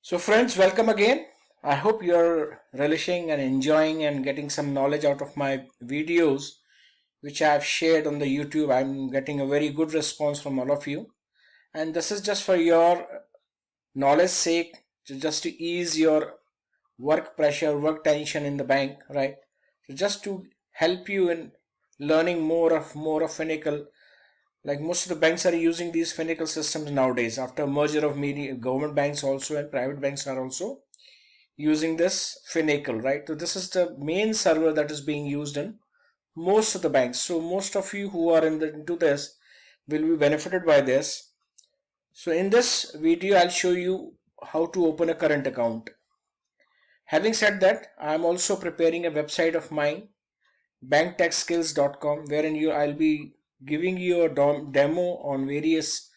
So friends, welcome again. I hope you're relishing and enjoying and getting some knowledge out of my videos which I have shared on the YouTube. I'm getting a very good response from all of you. And this is just for your knowledge sake, just to ease your work pressure, work tension in the bank, right? So just to help you in learning more of Finacle. Like most of the banks are using these Finacle systems nowadays after merger of many government banks also and private banks are also using this Finacle, right? So this is the main server that is being used in most of the banks. So most of you who are into this will be benefited by this. So in this video, I'll show you how to open a current account. Having said that, I'm also preparing a website of mine, BankTekSkills.com, wherein I'll be giving you a demo on various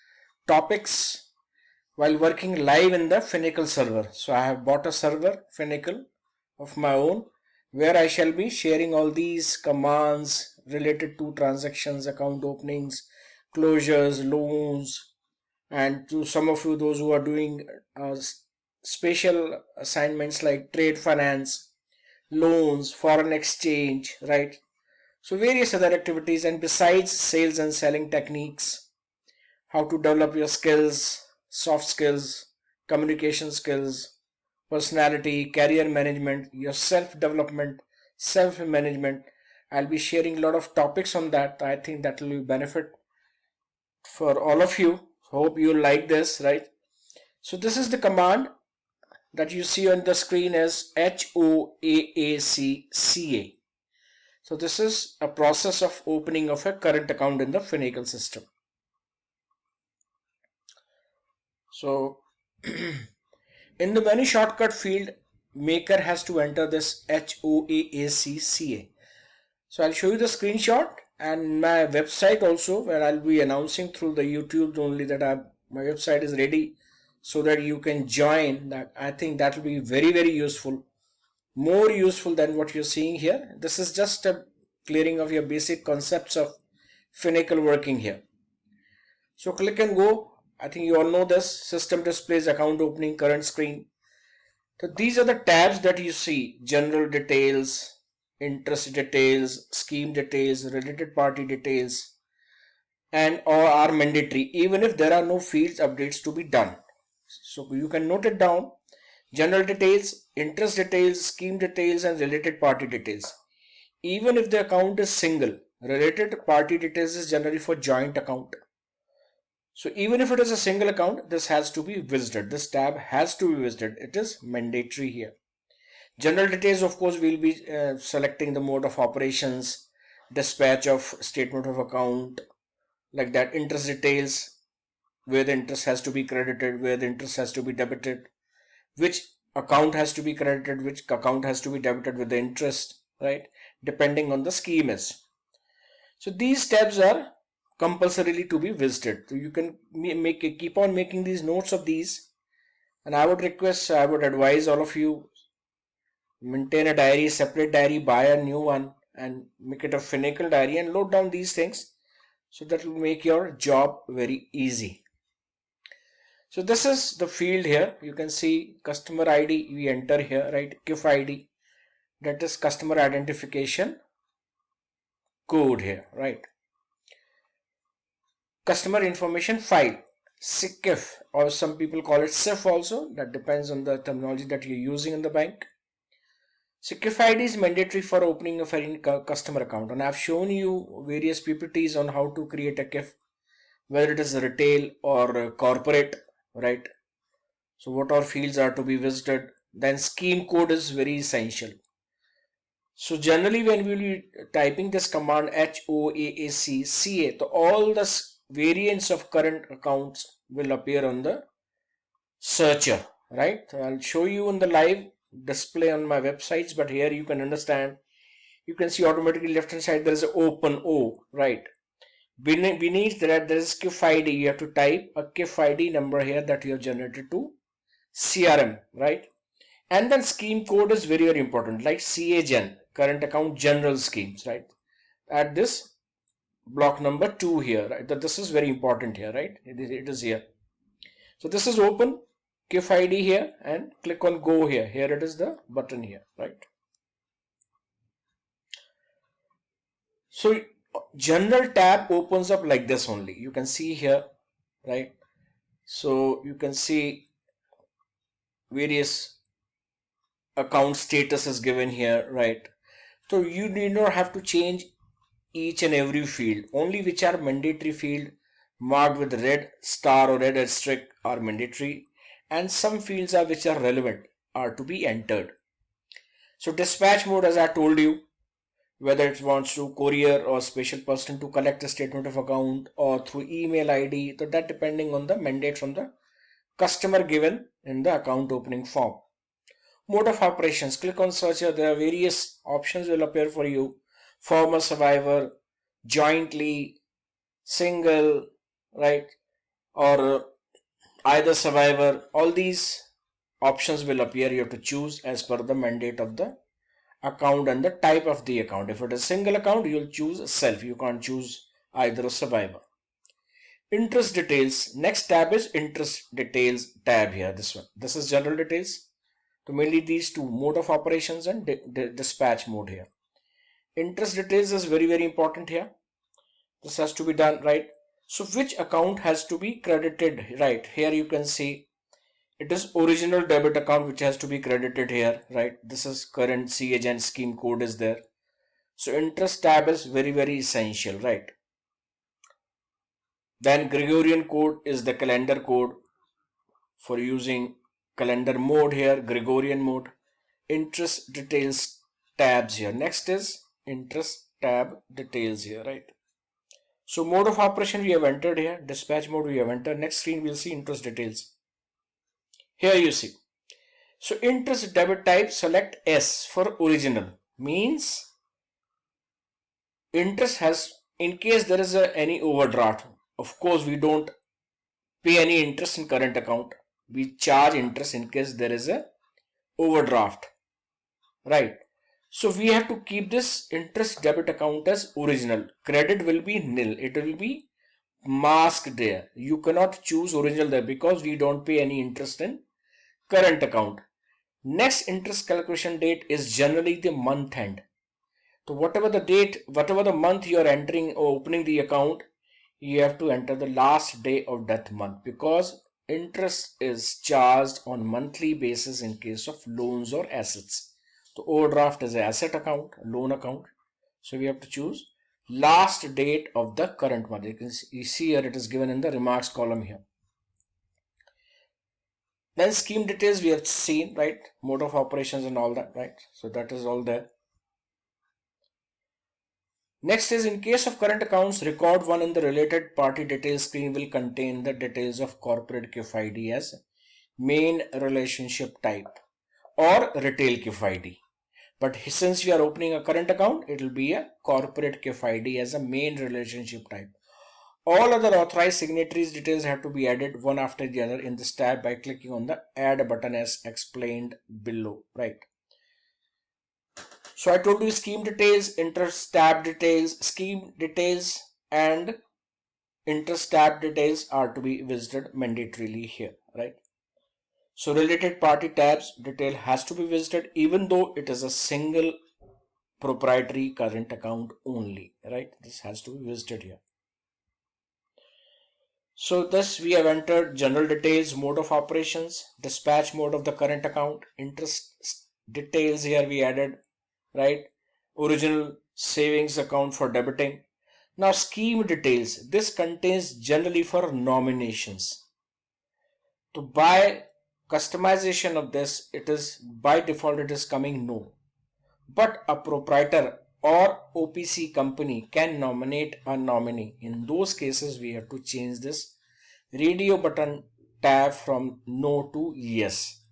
topics while working live in the Finacle server. So I have bought a server, Finacle, of my own, where I shall be sharing all these commands related to transactions, account openings, closures, loans, and to some of you, those who are doing special assignments like trade finance, loans, foreign exchange, right? So various other activities, and besides sales and selling techniques, how to develop your skills, soft skills, communication skills, personality, career management, your self-development, self-management. I'll be sharing a lot of topics on that. I think that will be benefit for all of you. Hope you like this, right? So this is the command that you see on the screen as HOAACCA. So this is a process of opening of a current account in the Finacle system. So in the menu shortcut field, maker has to enter this HOAACCA. So I'll show you the screenshot and my website also, where I'll be announcing through the YouTube only that my website is ready so that you can join that. I think that will be very useful, more useful than what you're seeing here. This is just a clearing of your basic concepts of Finacle working here. So click and go. I think you all know this. System displays account opening, current screen. So these are the tabs that you see: general details, interest details, scheme details, related party details, and or are mandatory even if there are no fields updates to be done. So you can note it down: general details, interest details, scheme details, and related party details. Even if the account is single, related party details is generally for joint account. So even if it is a single account, this has to be visited. This tab has to be visited. It is mandatory here. General details, of course, we'll be selecting the mode of operations, dispatch of statement of account, like that. Interest details, where the interest has to be credited, where the interest has to be debited, which account has to be credited, which account has to be debited with the interest, right? Depending on the scheme is. So these tabs are compulsorily to be visited. So you can keep on making these notes of these, and I would advise all of you, maintain a diary, separate diary, buy a new one and make it a Finacle diary and load down these things, so that will make your job very easy. So this is the field here. You can see customer ID, we enter here, right? CIF ID, that is customer identification code here, right? Customer information file, CIF, or some people call it CIF also. That depends on the terminology that you're using in the bank. CIF ID is mandatory for opening of any customer account, and I've shown you various PPTs on how to create a CIF, whether it is retail or corporate, right? So what all fields are to be visited. Then scheme code is very essential. So generally when we will be typing this command HOAACCA, so all the variants of current accounts will appear on the searcher, right? So I'll show you on the live display on my websites, but here you can understand. You can see automatically left hand side there is an open O, right? Beneath that there is CIF ID. You have to type a CIF ID number here that you have generated to CRM, right? And then scheme code is very important, like CAGen, current account general schemes, right? At this block number 2 here, right? That this is very important here, right? It is here. So this is open. KIF ID here and click on go here. Here it is the button here, right? So general tab opens up like this only. You can see here, right? So you can see various account status is given here, right? So you need not have to change each and every field. Only which are mandatory field marked with red star or red asterisk are mandatory, and some fields are which are relevant are to be entered. So dispatch mode, as I told you, whether it wants to courier or special person to collect a statement of account or through email ID, so that depending on the mandate from the customer given in the account opening form. Mode of operations, click on search here. There are various options will appear for you. Former survivor, jointly, single, right, or either survivor. All these options will appear. You have to choose as per the mandate of the account and the type of the account. If it is single account, you'll choose self. You can't choose either a survivor. Interest details. Next tab is interest details tab here. This one. This is general details. So mainly these two, mode of operations and dispatch mode here. Interest details is very important here. This has to be done, right? So which account has to be credited, right? Here you can see it is original debit account which has to be credited here, right? This is current C agent scheme code is there. So interest tab is very essential, right? Then Gregorian code is the calendar code for using calendar mode here, Gregorian mode. Interest details tabs here. Next is interest tab details here, right? So mode of operation we have entered here, dispatch mode we have entered. Next screen we'll see interest details. Here you see. So interest debit type, select S for original, means interest has, in case there is any overdraft, of course we don't pay any interest in current account. We charge interest in case there is a overdraft, right? So we have to keep this interest debit account as original. Credit will be nil. It will be masked there. You cannot choose original there because we don't pay any interest in current account. Next interest calculation date is generally the month end. So whatever the date, whatever the month you are entering or opening the account, you have to enter the last day of that month, because interest is charged on monthly basis in case of loans or assets. The overdraft is an asset account, loan account. So we have to choose last date of the current month. You see here it is given in the remarks column here. Then scheme details we have seen, right? Mode of operations and all that, right? So that is all there. Next is, in case of current accounts, record 1 in the related party details screen will contain the details of corporate KIF ID as main relationship type or retail KIF ID. But since we are opening a current account, it will be a corporate KIF ID as a main relationship type. All other authorized signatories details have to be added one after the other in this tab by clicking on the add button as explained below, right? So I told you scheme details, interest tab details, scheme details and interest tab details are to be visited mandatorily here, right? So related party tabs detail has to be visited even though it is a single proprietary current account only, right? This has to be visited here. So thus we have entered general details, mode of operations, dispatch mode of the current account, interest details here we added, right? Original savings account for debiting. Now scheme details, this contains generally for nominations. So by customization of this, it is by default it is coming no. But a proprietor or OPC company can nominate a nominee. In those cases, we have to change this radio button tab from no to yes.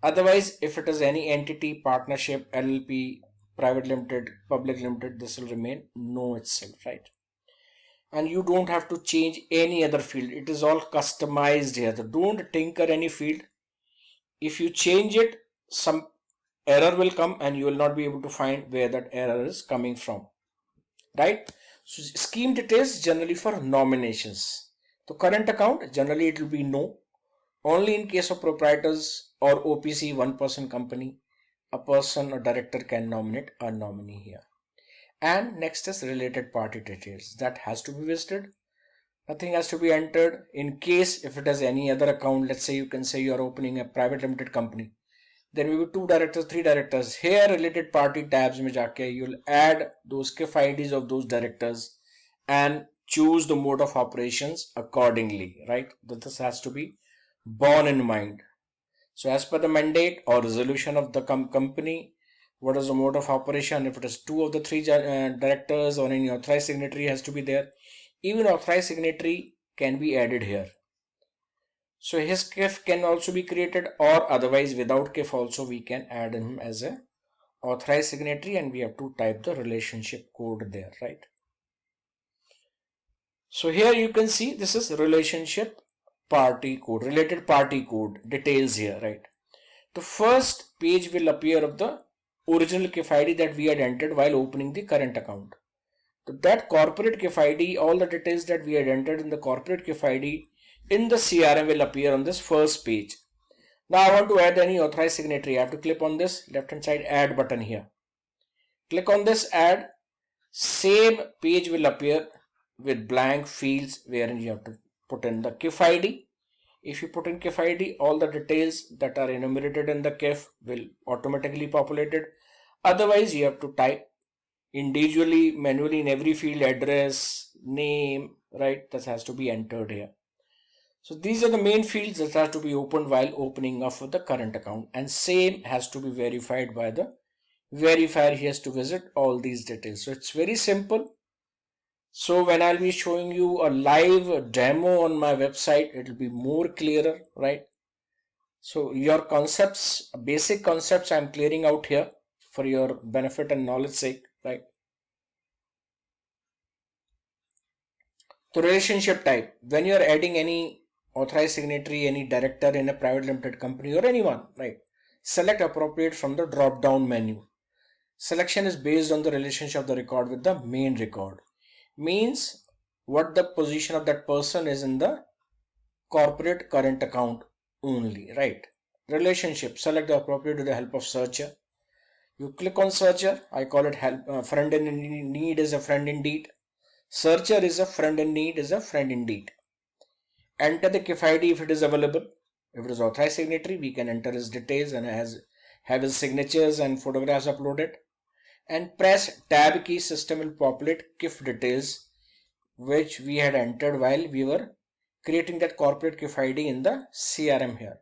Otherwise, if it is any entity, partnership, LLP, private limited, public limited, this will remain no itself, right? And you don't have to change any other field. It is all customized here. So don't tinker any field. If you change it, some error will come and you will not be able to find where that error is coming from, right? So scheme details generally for nominations. The current account, generally it will be no. Only in case of proprietors or OPC, one person company, a person or director can nominate a nominee here. And next is related party details. That has to be visited. Nothing has to be entered. In case if it has any other account, let's say you can say you are opening a private limited company. Then we will 2 directors, 3 directors. Here related party tabs में जाके you'll add those KIF IDs of those directors and choose the mode of operations accordingly, right? This has to be borne in mind. So as per the mandate or resolution of the company, what is the mode of operation? If it is 2 of the 3 directors or any authorized signatory has to be there. Even authorized signatory can be added here. So his KIF can also be created, or otherwise without KIF also we can add him as a authorized signatory, and we have to type the relationship code there, right? So here you can see this is relationship party code, related party code details here, right? The first page will appear of the original KIF ID that we had entered while opening the current account. So that corporate KIF ID, all the details that we had entered in the corporate KIF ID in the CRM will appear on this first page. Now I want to add any authorized signatory. I have to click on this left hand side add button here. Click on this add. Same page will appear with blank fields wherein you have to put in the KIF ID. If you put in KIF ID, all the details that are enumerated in the KIF will automatically populated. Otherwise, you have to type individually, manually in every field, address, name, right? This has to be entered here. So these are the main fields that have to be opened while opening of the current account, and same has to be verified by the verifier. He has to visit all these details. So it's very simple. So when I'll be showing you a live demo on my website, it will be more clearer, right? So your concepts, basic concepts I'm clearing out here for your benefit and knowledge sake, right? The relationship type, when you're adding any authorized signatory, any director in a private limited company or anyone, right? Select appropriate from the drop down menu. Selection is based on the relationship of the record with the main record. Means what the position of that person is in the corporate current account only, right? Relationship, select the appropriate with the help of searcher. You click on searcher. I call it help, friend in need is a friend indeed. Searcher is a friend in need is a friend indeed. Enter the KIF ID if it is available. If it is authorized signatory, we can enter his details and have his signatures and photographs uploaded. And press tab key, system will populate KIF details which we had entered while we were creating that corporate KIF ID in the CRM here.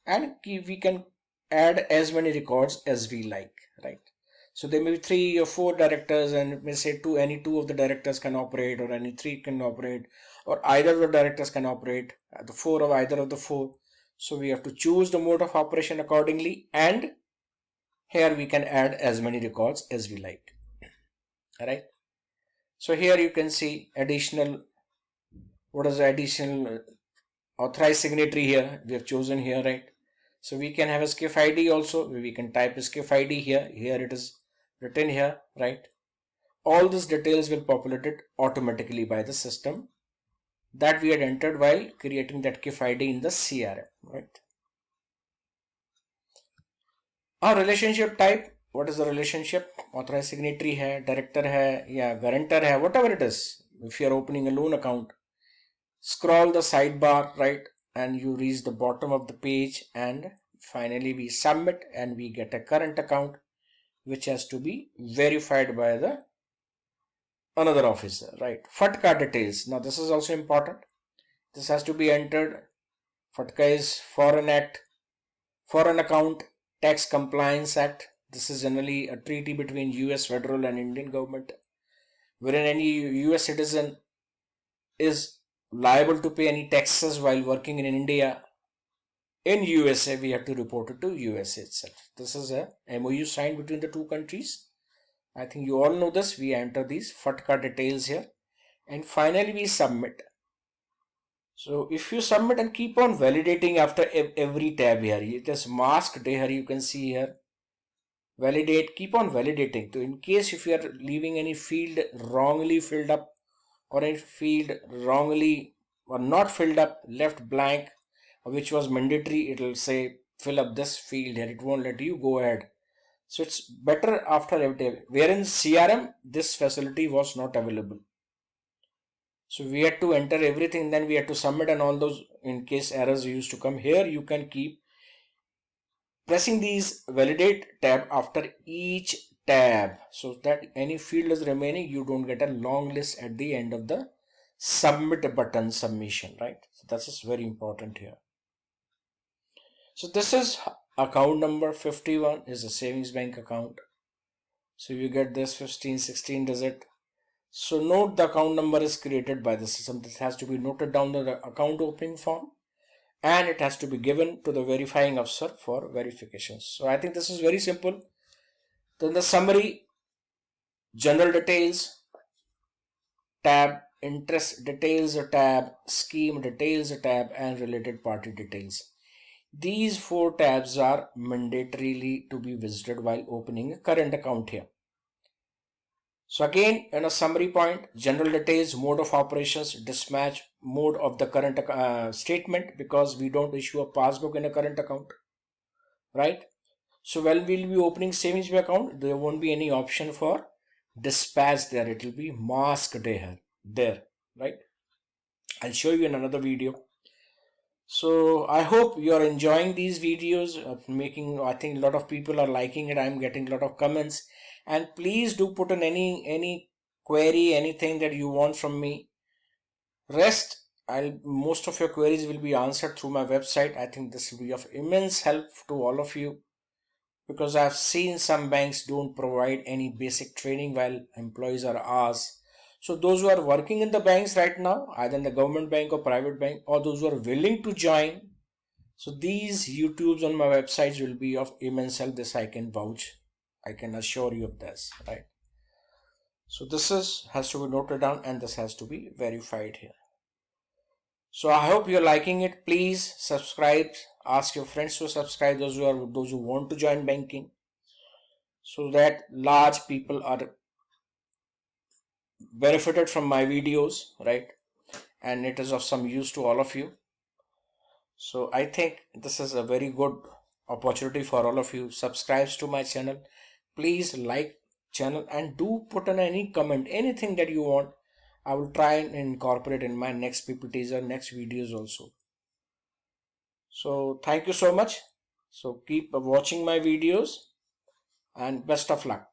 And we can add as many records as we like, right? So there may be 3 or 4 directors, and it may say any two of the directors can operate, or any 3 can operate, or either of the directors can operate, the 4 of either of the 4. So we have to choose the mode of operation accordingly, and here we can add as many records as we like. All right. So here you can see additional, what is the additional authorized signatory here we have chosen here, right? So we can have a KIF ID also. We can type a KIF ID here. Here it is written here, right? All these details will populated automatically by the system that we had entered while creating that KIF ID in the CRM, right? Our relationship type, what is the relationship? Authorized signatory hai, director hai, yeah, guarantor hai, whatever it is. If you are opening a loan account, scroll the sidebar, right, and you reach the bottom of the page, and finally we submit and we get a current account which has to be verified by the another officer, right? FOTCA details. Now this is also important. This has to be entered. FOTCA is Foreign Act, Foreign Account Tax Compliance Act. This is generally a treaty between US federal and Indian government, wherein any US citizen is liable to pay any taxes while working in India. In USA, we have to report it to USA itself. This is a MOU signed between the two countries. I think you all know this. We enter these FOTCA details here, and finally we submit. So if you submit and keep on validating after every tab here, it is masked here, you can see here, validate, keep on validating. So in case if you are leaving any field wrongly filled up, or any field wrongly or not filled up, left blank, which was mandatory, it will say fill up this field here, it won't let you go ahead. So it's better after every, wherein CRM this facility was not available. So we had to enter everything, then we had to submit, and all those in case errors used to come. Here you can keep pressing these validate tab after each tab, so that any field is remaining, you don't get a long list at the end of the submit button submission, right? So this is very important here. So this is account number 51 is a savings bank account. So you get this 15, 16 digit. So note the account number is created by the system. This has to be noted down the account opening form, and it has to be given to the verifying officer for verifications. So I think this is very simple. Then the summary, general details tab, interest details tab, scheme details tab, and related party details. These 4 tabs are mandatorily to be visited while opening a current account here. So again, in a summary point, general details, mode of operations, dispatch mode of the current statement, because we don't issue a passbook in a current account, right? So when we'll be opening savings account, there won't be any option for dispatch there. It will be masked there, right? I'll show you in another video. So I hope you are enjoying these videos of making. I think a lot of people are liking it. I'm getting a lot of comments, and please do put in any query, anything that you want from me. Rest, most of your queries will be answered through my website. I think this will be of immense help to all of you, because I've seen some banks don't provide any basic training while employees are asked. So those who are working in the banks right now, either in the government bank or private bank, or those who are willing to join, so these YouTubes on my websites will be of immense help. This I can vouch. I can assure you of this, right? So this has to be noted down, and this has to be verified here. So I hope you're liking it. Please subscribe. Ask your friends to subscribe, those who want to join banking, so that large people are benefited from my videos, right? And it is of some use to all of you. So I think this is a very good opportunity for all of you. Subscribe to my channel. Please like channel, and do put in any comment, anything that you want. I will try and incorporate in my next PPTs or next videos also. So thank you so much. So keep watching my videos, and best of luck.